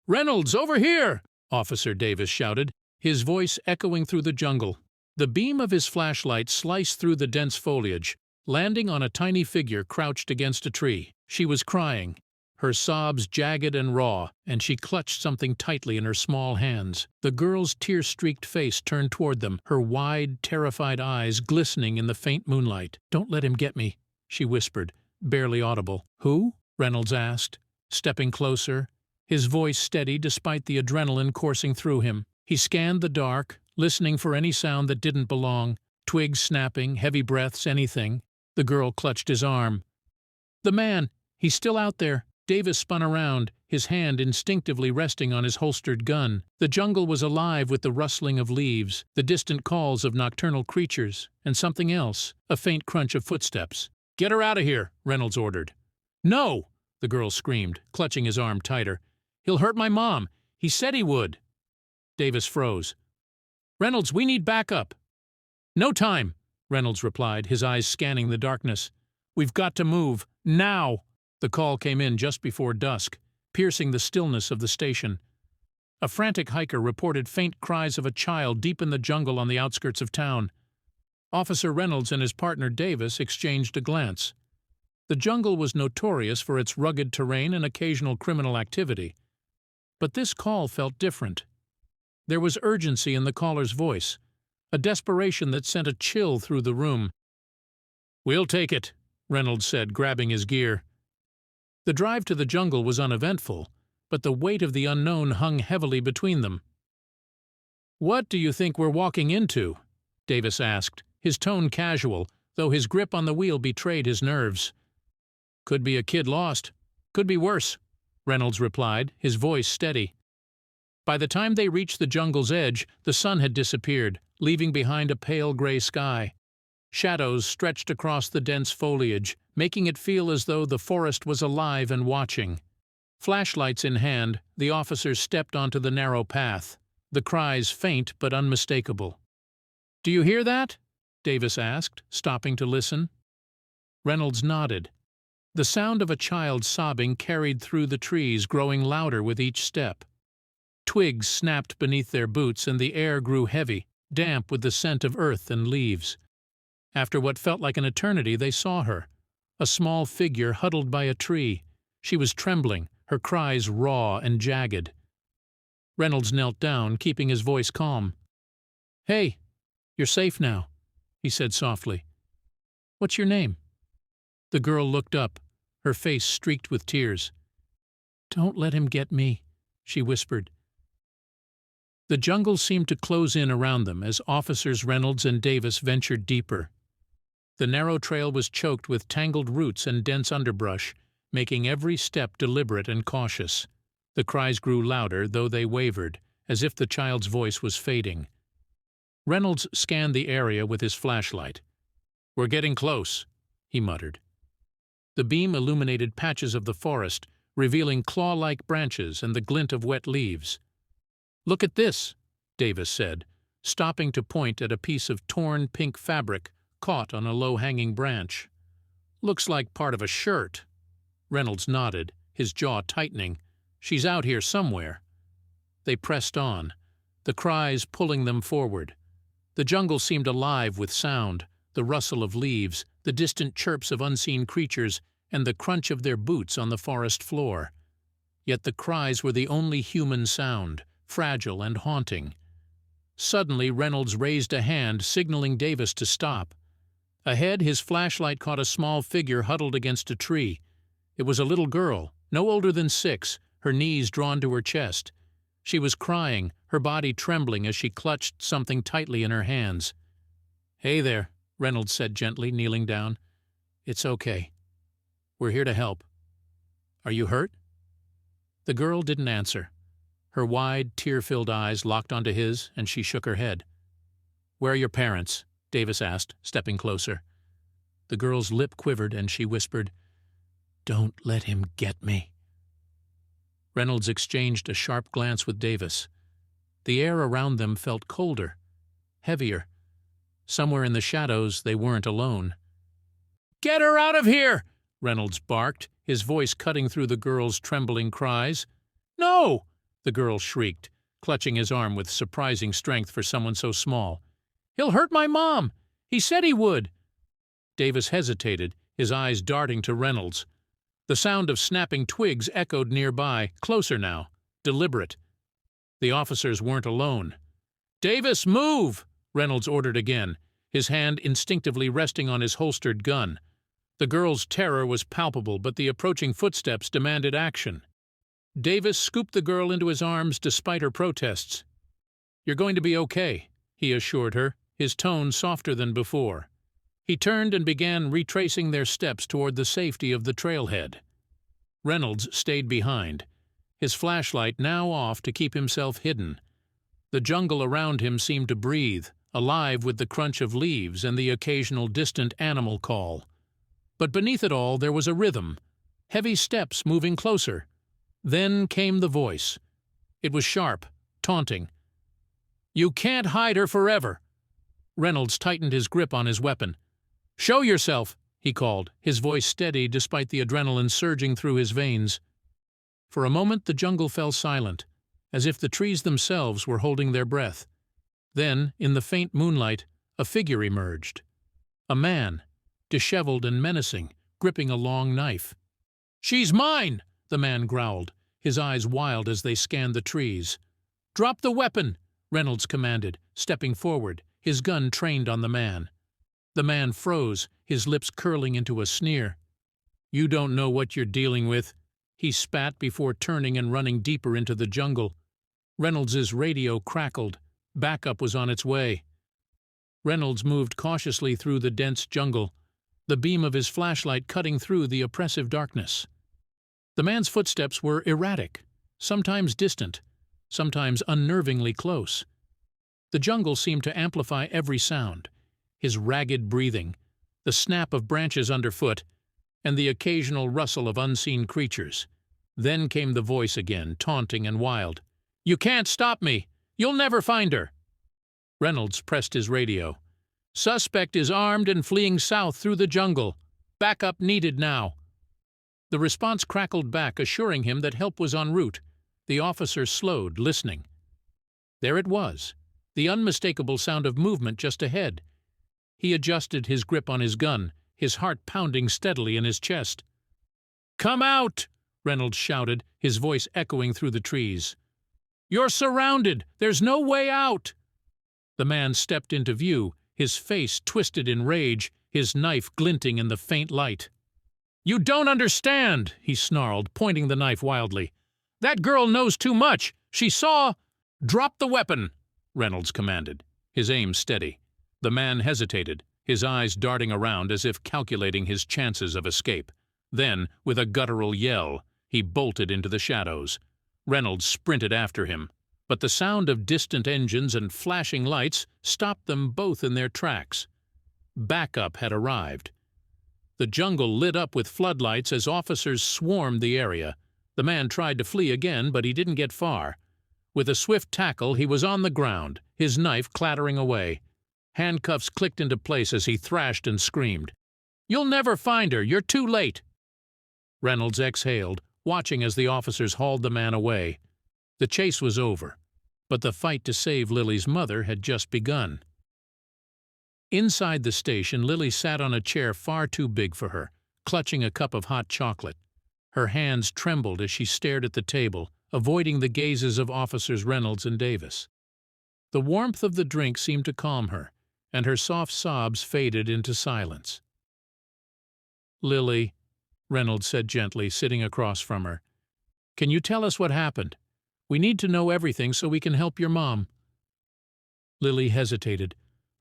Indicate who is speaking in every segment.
Speaker 1: "Reynolds, over here!" Officer Davis shouted, his voice echoing through the jungle. The beam of his flashlight sliced through the dense foliage, landing on a tiny figure crouched against a tree. She was crying, her sobs jagged and raw, and she clutched something tightly in her small hands. The girl's tear-streaked face turned toward them, her wide, terrified eyes glistening in the faint moonlight. "Don't let him get me," she whispered, barely audible. "Who?" Reynolds asked, stepping closer, his voice steady despite the adrenaline coursing through him. He scanned the dark, listening for any sound that didn't belong, twigs snapping, heavy breaths, anything. The girl clutched his arm. "The man! He's still out there!" Davis spun around, his hand instinctively resting on his holstered gun. The jungle was alive with the rustling of leaves, the distant calls of nocturnal creatures, and something else, a faint crunch of footsteps. "Get her out of here!" Reynolds ordered. "No!" the girl screamed, clutching his arm tighter. "He'll hurt my mom. He said he would." Davis froze. "Reynolds, we need backup." "No time," Reynolds replied, his eyes scanning the darkness. "We've got to move. Now!" The call came in just before dusk, piercing the stillness of the station. A frantic hiker reported faint cries of a child deep in the jungle on the outskirts of town. Officer Reynolds and his partner Davis exchanged a glance. The jungle was notorious for its rugged terrain and occasional criminal activity. But this call felt different. There was urgency in the caller's voice, a desperation that sent a chill through the room. "We'll take it," Reynolds said, grabbing his gear. The drive to the jungle was uneventful, but the weight of the unknown hung heavily between them. "What do you think we're walking into?" Davis asked, his tone casual, though his grip on the wheel betrayed his nerves. "Could be a kid lost. Could be worse," Reynolds replied, his voice steady. By the time they reached the jungle's edge, the sun had disappeared, leaving behind a pale gray sky. Shadows stretched across the dense foliage, making it feel as though the forest was alive and watching. Flashlights in hand, the officers stepped onto the narrow path, the cries faint but unmistakable. "Do you hear that?" Davis asked, stopping to listen. Reynolds nodded. The sound of a child sobbing carried through the trees, growing louder with each step. Twigs snapped beneath their boots, and the air grew heavy, damp with the scent of earth and leaves. After what felt like an eternity, they saw her, a small figure huddled by a tree. She was trembling, her cries raw and jagged. Reynolds knelt down, keeping his voice calm. "Hey, you're safe now," he said softly. "What's your name?" The girl looked up, her face streaked with tears. "Don't let him get me," she whispered. The jungle seemed to close in around them as Officers Reynolds and Davis ventured deeper. The narrow trail was choked with tangled roots and dense underbrush, making every step deliberate and cautious. The cries grew louder, though they wavered, as if the child's voice was fading. Reynolds scanned the area with his flashlight. "We're getting close," he muttered. The beam illuminated patches of the forest, revealing claw-like branches and the glint of wet leaves. "Look at this," Davis said, stopping to point at a piece of torn pink fabric caught on a low-hanging branch. "Looks like part of a shirt." Reynolds nodded, his jaw tightening. "She's out here somewhere." They pressed on, the cries pulling them forward. The jungle seemed alive with sound, the rustle of leaves, the distant chirps of unseen creatures, and the crunch of their boots on the forest floor. Yet the cries were the only human sound, fragile and haunting. Suddenly Reynolds raised a hand, signaling Davis to stop. Ahead, his flashlight caught a small figure huddled against a tree. It was a little girl, no older than 6, her knees drawn to her chest. She was crying, her body trembling as she clutched something tightly in her hands. "Hey there," Reynolds said gently, kneeling down. "It's okay. We're here to help. Are you hurt?" The girl didn't answer. Her wide, tear-filled eyes locked onto his, and she shook her head. "Where are your parents?" Davis asked, stepping closer. The girl's lip quivered, and she whispered, "Don't let him get me." Reynolds exchanged a sharp glance with Davis. The air around them felt colder, heavier. Somewhere in the shadows, they weren't alone. "Get her out of here!" Reynolds barked, his voice cutting through the girl's trembling cries. "No!" the girl shrieked, clutching his arm with surprising strength for someone so small. "He'll hurt my mom! He said he would!" Davis hesitated, his eyes darting to Reynolds. The sound of snapping twigs echoed nearby, closer now, deliberate. The officers weren't alone. "Davis, move!" Reynolds ordered again, his hand instinctively resting on his holstered gun. The girl's terror was palpable, but the approaching footsteps demanded action. Davis scooped the girl into his arms despite her protests. "You're going to be okay," he assured her, his tone softer than before. He turned and began retracing their steps toward the safety of the trailhead. Reynolds stayed behind, his flashlight now off to keep himself hidden. The jungle around him seemed to breathe, alive with the crunch of leaves and the occasional distant animal call. But beneath it all there was a rhythm, heavy steps moving closer. Then came the voice. It was sharp, taunting. "You can't hide her forever!" Reynolds tightened his grip on his weapon. "Show yourself!" he called, his voice steady despite the adrenaline surging through his veins. For a moment the jungle fell silent, as if the trees themselves were holding their breath. Then, in the faint moonlight, a figure emerged. A man, disheveled and menacing, gripping a long knife. "She's mine!" the man growled, his eyes wild as they scanned the trees. "Drop the weapon!" Reynolds commanded, stepping forward, his gun trained on the man. The man froze, his lips curling into a sneer. "You don't know what you're dealing with," he spat before turning and running deeper into the jungle. Reynolds's radio crackled. Backup was on its way. Reynolds moved cautiously through the dense jungle, the beam of his flashlight cutting through the oppressive darkness. The man's footsteps were erratic, sometimes distant, sometimes unnervingly close. The jungle seemed to amplify every sound, his ragged breathing, the snap of branches underfoot, and the occasional rustle of unseen creatures. Then came the voice again, taunting and wild. "You can't stop me! You'll never find her!" Reynolds pressed his radio. "Suspect is armed and fleeing south through the jungle. Backup needed now." The response crackled back, assuring him that help was en route. The officer slowed, listening. There it was, the unmistakable sound of movement just ahead. He adjusted his grip on his gun, his heart pounding steadily in his chest. "Come out!" Reynolds shouted, his voice echoing through the trees. "You're surrounded! There's no way out!" The man stepped into view, his face twisted in rage, his knife glinting in the faint light. "You don't understand!" he snarled, pointing the knife wildly. "That girl knows too much! She saw—" "Drop the weapon!" Reynolds commanded, his aim steady. The man hesitated, his eyes darting around as if calculating his chances of escape. Then, with a guttural yell, he bolted into the shadows. Reynolds sprinted after him, but the sound of distant engines and flashing lights stopped them both in their tracks. Backup had arrived. The jungle lit up with floodlights as officers swarmed the area. The man tried to flee again, but he didn't get far. With a swift tackle, he was on the ground, his knife clattering away. Handcuffs clicked into place as he thrashed and screamed. "You'll never find her! You're too late!" Reynolds exhaled, watching as the officers hauled the man away. The chase was over, but the fight to save Lily's mother had just begun. Inside the station, Lily sat on a chair far too big for her, clutching a cup of hot chocolate. Her hands trembled as she stared at the table, avoiding the gazes of Officers Reynolds and Davis. The warmth of the drink seemed to calm her, and her soft sobs faded into silence. "Lily," Reynolds said gently, sitting across from her, "can you tell us what happened? We need to know everything so we can help your mom." Lily hesitated,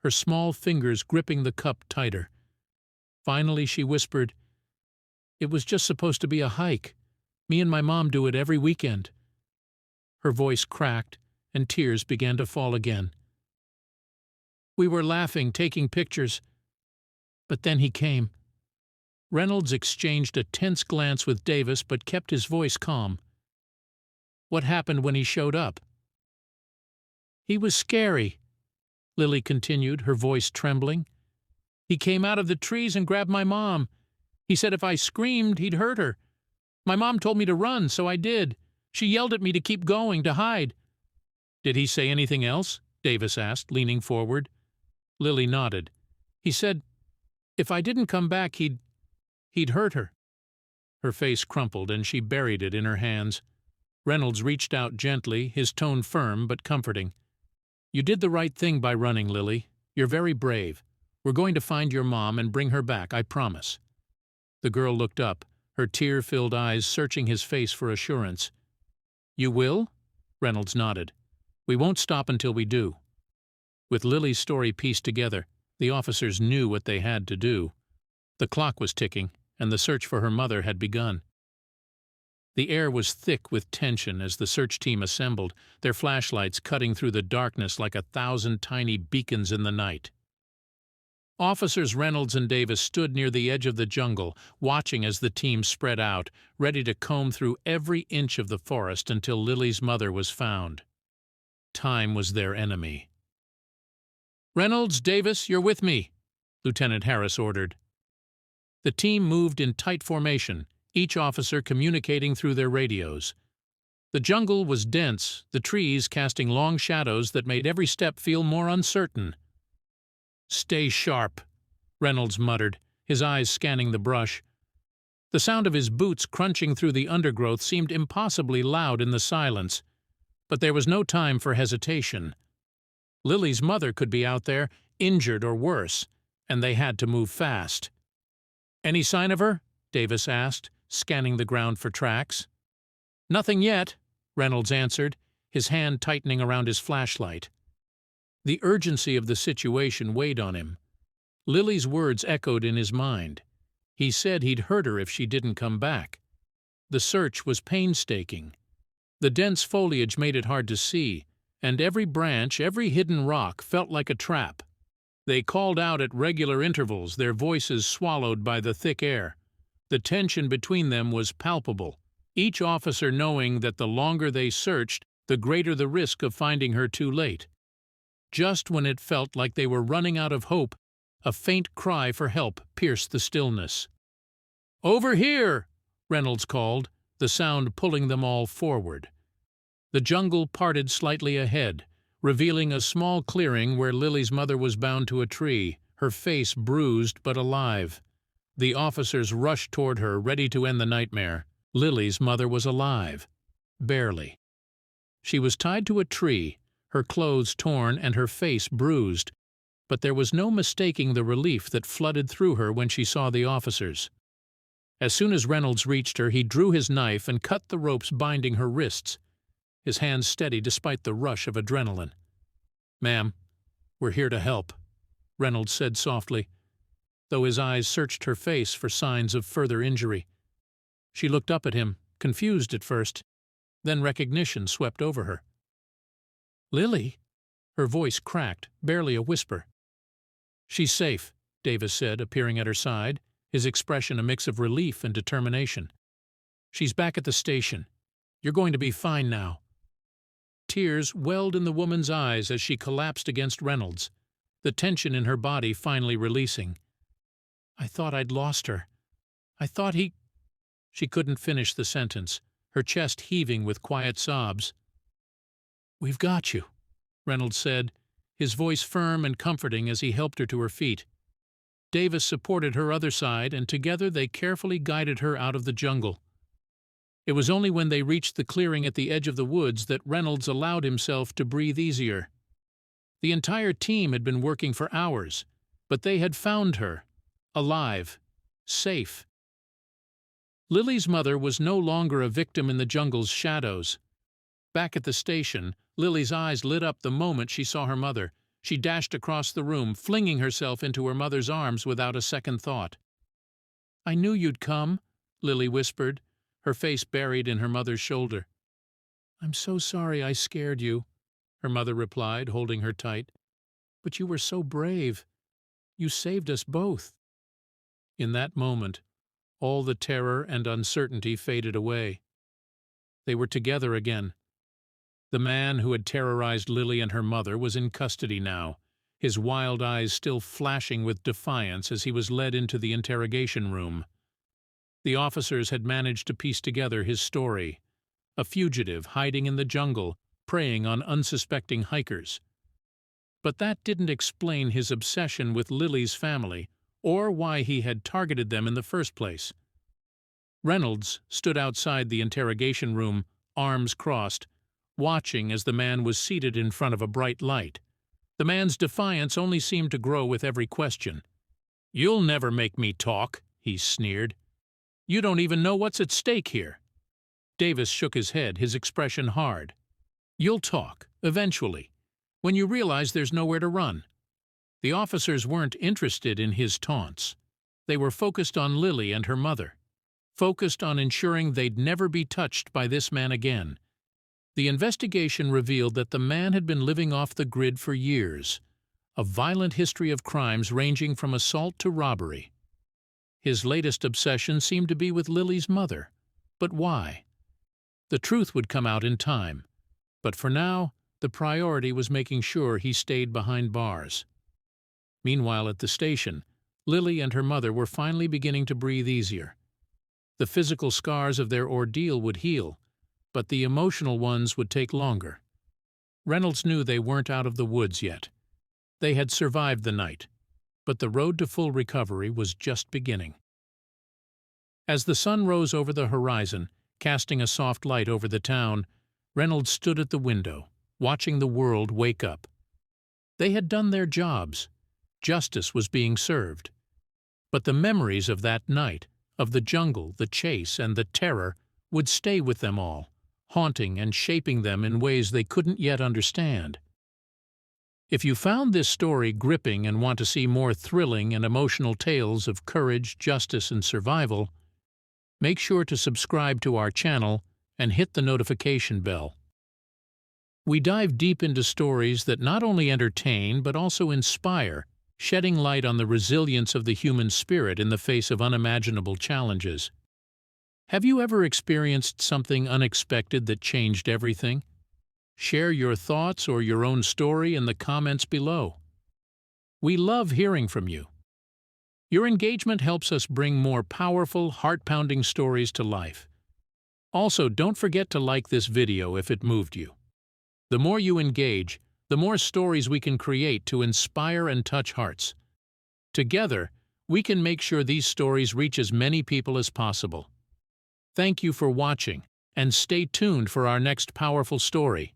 Speaker 1: her small fingers gripping the cup tighter. Finally she whispered, "It was just supposed to be a hike. Me and my mom do it every weekend." Her voice cracked, and tears began to fall again. "We were laughing, taking pictures. But then he came." Reynolds exchanged a tense glance with Davis but kept his voice calm. "What happened when he showed up?" "He was scary," Lily continued, her voice trembling. "He came out of the trees and grabbed my mom. He said if I screamed, he'd hurt her. My mom told me to run, so I did. She yelled at me to keep going, to hide." "Did he say anything else?" Davis asked, leaning forward. Lily nodded. "He said if I didn't come back, he'd hurt her." Her face crumpled, and she buried it in her hands. Reynolds reached out gently, his tone firm but comforting. "You did the right thing by running, Lily. You're very brave. We're going to find your mom and bring her back, I promise." The girl looked up, her tear-filled eyes searching his face for assurance. "You will?" Reynolds nodded. "We won't stop until we do." With Lily's story pieced together, the officers knew what they had to do. The clock was ticking, and the search for her mother had begun. The air was thick with tension as the search team assembled, their flashlights cutting through the darkness like 1,000 tiny beacons in the night. Officers Reynolds and Davis stood near the edge of the jungle, watching as the team spread out, ready to comb through every inch of the forest until Lily's mother was found. Time was their enemy. "Reynolds, Davis, you're with me," Lieutenant Harris ordered. The team moved in tight formation, each officer communicating through their radios. The jungle was dense, the trees casting long shadows that made every step feel more uncertain. "Stay sharp," Reynolds muttered, his eyes scanning the brush. The sound of his boots crunching through the undergrowth seemed impossibly loud in the silence, but there was no time for hesitation. Lily's mother could be out there, injured or worse, and they had to move fast. "Any sign of her?" Davis asked, scanning the ground for tracks. "Nothing yet," Reynolds answered, his hand tightening around his flashlight. The urgency of the situation weighed on him. Lily's words echoed in his mind. He said he'd hurt her if she didn't come back. The search was painstaking. The dense foliage made it hard to see, and every branch, every hidden rock felt like a trap. They called out at regular intervals, their voices swallowed by the thick air. The tension between them was palpable, each officer knowing that the longer they searched, the greater the risk of finding her too late. Just when it felt like they were running out of hope, a faint cry for help pierced the stillness. "Over here!" Reynolds called, the sound pulling them all forward. The jungle parted slightly ahead, revealing a small clearing where Lily's mother was bound to a tree, her face bruised but alive. The officers rushed toward her, ready to end the nightmare. Lily's mother was alive. Barely. She was tied to a tree, her clothes torn and her face bruised, but there was no mistaking the relief that flooded through her when she saw the officers. As soon as Reynolds reached her, he drew his knife and cut the ropes binding her wrists, his hands steady despite the rush of adrenaline. "Ma'am, we're here to help," Reynolds said softly, though his eyes searched her face for signs of further injury. She looked up at him, confused at first, then recognition swept over her. "Lily?" Her voice cracked, barely a whisper. "She's safe," Davis said, appearing at her side, his expression a mix of relief and determination. "She's back at the station. You're going to be fine now." Tears welled in the woman's eyes as she collapsed against Reynolds, the tension in her body finally releasing. "I thought I'd lost her. I thought he—" She couldn't finish the sentence, her chest heaving with quiet sobs. "We've got you," Reynolds said, his voice firm and comforting as he helped her to her feet. Davis supported her other side, and together they carefully guided her out of the jungle. It was only when they reached the clearing at the edge of the woods that Reynolds allowed himself to breathe easier. The entire team had been working for hours, but they had found her, alive, safe. Lily's mother was no longer a victim in the jungle's shadows. Back at the station, Lily's eyes lit up the moment she saw her mother. She dashed across the room, flinging herself into her mother's arms without a second thought. "I knew you'd come," Lily whispered, her face buried in her mother's shoulder. "I'm so sorry I scared you," her mother replied, holding her tight. "But you were so brave. You saved us both." In that moment, all the terror and uncertainty faded away. They were together again. The man who had terrorized Lily and her mother was in custody now, his wild eyes still flashing with defiance as he was led into the interrogation room. The officers had managed to piece together his story. a fugitive hiding in the jungle, preying on unsuspecting hikers. But that didn't explain his obsession with Lily's family or why he had targeted them in the first place. Reynolds stood outside the interrogation room, arms crossed, watching as the man was seated in front of a bright light. The man's defiance only seemed to grow with every question. "You'll never make me talk," he sneered. "You don't even know what's at stake here." Davis shook his head, his expression hard. "You'll talk, eventually, when you realize there's nowhere to run." The officers weren't interested in his taunts. They were focused on Lily and her mother, focused on ensuring they'd never be touched by this man again. The investigation revealed that the man had been living off the grid for years, a violent history of crimes ranging from assault to robbery. His latest obsession seemed to be with Lily's mother. But why? The truth would come out in time. But for now, the priority was making sure he stayed behind bars. Meanwhile, at the station, Lily and her mother were finally beginning to breathe easier. The physical scars of their ordeal would heal, but the emotional ones would take longer. Reynolds knew they weren't out of the woods yet. They had survived the night, but the road to full recovery was just beginning. As the sun rose over the horizon, casting a soft light over the town, Reynolds stood at the window, watching the world wake up. They had done their jobs. Justice was being served. But the memories of that night, of the jungle, the chase, and the terror, would stay with them all, haunting and shaping them in ways they couldn't yet understand. If you found this story gripping and want to see more thrilling and emotional tales of courage, justice, and survival, make sure to subscribe to our channel and hit the notification bell. We dive deep into stories that not only entertain but also inspire, shedding light on the resilience of the human spirit in the face of unimaginable challenges. Have you ever experienced something unexpected that changed everything? Share your thoughts or your own story in the comments below. We love hearing from you. Your engagement helps us bring more powerful, heart-pounding stories to life. Also, don't forget to like this video if it moved you. The more you engage, the more stories we can create to inspire and touch hearts. Together, we can make sure these stories reach as many people as possible. Thank you for watching, and stay tuned for our next powerful story.